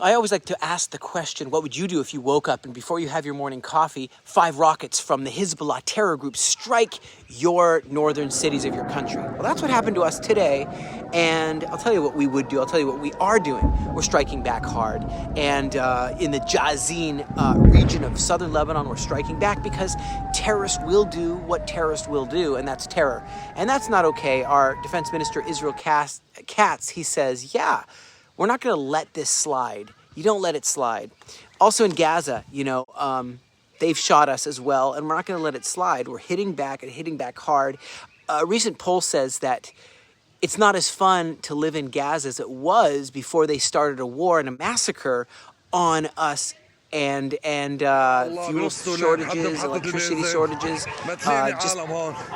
I always like to ask the question, what would you do if you woke up and before you have your morning coffee, 5 rockets from the Hezbollah terror group strike your northern cities of your country? Well, that's what happened to us today. And I'll tell you what we would do. I'll tell you what we are doing. We're striking back hard. And in the Jazin region of southern Lebanon, we're striking back because terrorists will do what terrorists will do, and that's terror. And that's not okay. Our defense minister, Israel Katz, he says, yeah, we're not going to let this slide. You don't let it slide. Also in Gaza, they've shot us as well, and we're not going to let it slide. We're hitting back and hitting back hard. A recent poll says that it's not as fun to live in Gaza as it was before they started a war and a massacre on us and fuel shortages, electricity shortages. Just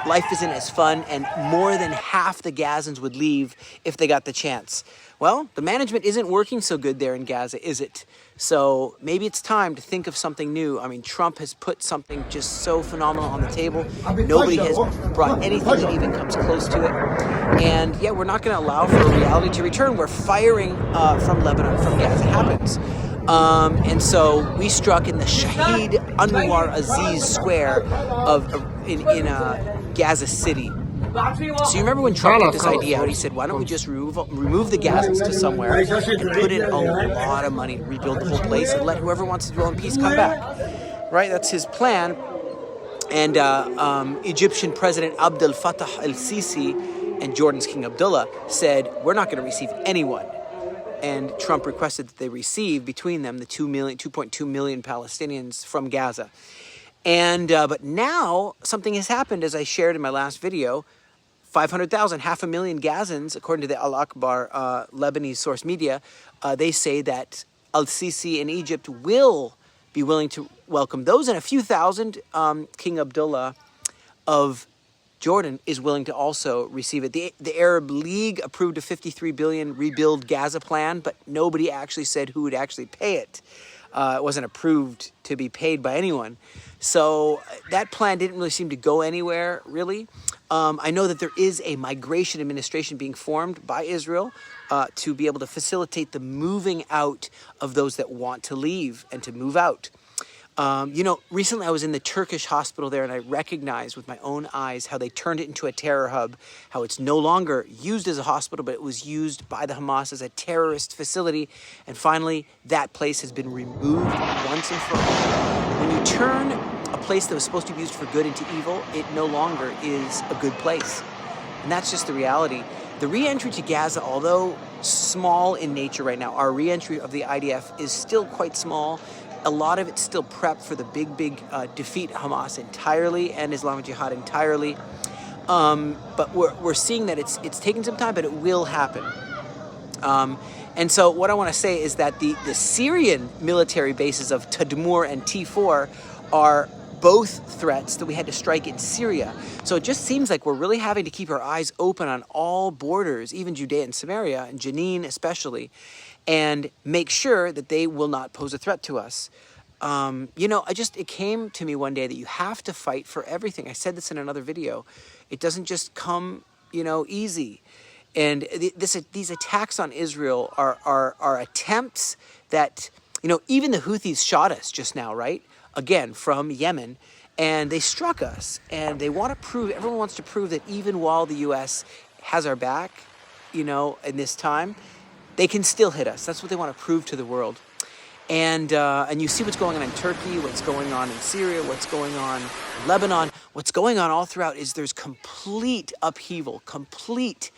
life isn't as fun, and more than half the Gazans would leave if they got the chance. Well, the management isn't working so good there in Gaza, is it? So maybe it's time to think of something new. I mean, Trump has put something just so phenomenal on the table. Nobody has brought anything that even comes close to it. And yeah, we're not going to allow for reality to return where firing from Lebanon, from Gaza happens. And so we struck in the Shahid Anwar Aziz Square in Gaza City. So you remember when Trump put this idea out, he said, why don't we just remove the Gazans to somewhere and put in a lot of money to rebuild the whole place and let whoever wants to dwell in peace come back. Right? That's his plan. And Egyptian President Abdel Fattah el-Sisi and Jordan's King Abdullah said, we're not going to receive anyone. And Trump requested that they receive between them the 2.2 million Palestinians from Gaza. And but now something has happened, as I shared in my last video. 500,000, 500,000 Gazans, according to the Al-Akbar Lebanese source media, they say that al-Sisi in Egypt will be willing to welcome those, and a few thousand, King Abdullah of Jordan is willing to also receive it. The Arab League approved a $53 billion rebuild Gaza plan, but nobody actually said who would actually pay it. It wasn't approved to be paid by anyone. So that plan didn't really seem to go anywhere, really. I know that there is a migration administration being formed by Israel to be able to facilitate the moving out of those that want to leave and to move out. Recently I was in the Turkish hospital there, and I recognized with my own eyes how they turned it into a terror hub, how it's no longer used as a hospital, but it was used by the Hamas as a terrorist facility. And finally, that place has been removed once and for all. When you turn a place that was supposed to be used for good into evil, it no longer is a good place. And that's just the reality. The re-entry to Gaza, although small in nature right now, our re-entry of the IDF is still quite small. A lot of it's still prep for the big defeat Hamas entirely and Islamic Jihad entirely. But we're seeing that it's taking some time, but it will happen. And so what I want to say is that the Syrian military bases of Tadmur and T4 are both threats that we had to strike in Syria. So it just seems like we're really having to keep our eyes open on all borders, even Judea and Samaria, and Jenin especially, and make sure that they will not pose a threat to us. It came to me one day that you have to fight for everything. I said this in another video. It doesn't just come, easy. And these attacks on Israel are attempts that, even the Houthis shot us just now, right? Again, from Yemen. And they struck us. And everyone wants to prove that even while the U.S. has our back, in this time, they can still hit us. That's what they want to prove to the world. And you see what's going on in Turkey, what's going on in Syria, what's going on in Lebanon. What's going on all throughout is there's complete upheaval, complete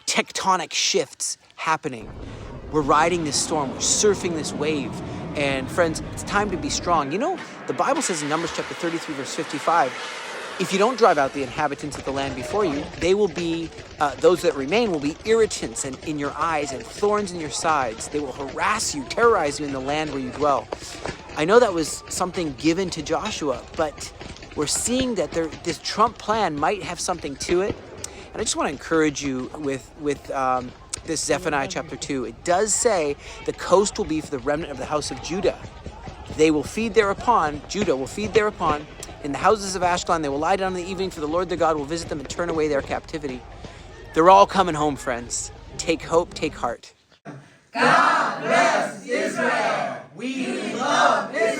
tectonic shifts happening. We're riding this storm. We're surfing this wave. And friends, it's time to be strong. The Bible says in Numbers chapter 33, verse 55, if you don't drive out the inhabitants of the land before you, they will be, those that remain will be irritants in your eyes and thorns in your sides. They will harass you, terrorize you in the land where you dwell. I know that was something given to Joshua, but we're seeing that this Trump plan might have something to it. And I just want to encourage you with this Zephaniah chapter 2. It does say the coast will be for the remnant of the house of Judah. They will feed thereupon, Judah will feed thereupon, in the houses of Ashkelon. They will lie down in the evening, for the Lord their God will visit them and turn away their captivity. They're all coming home, friends. Take hope, take heart. God bless Israel. We love Israel.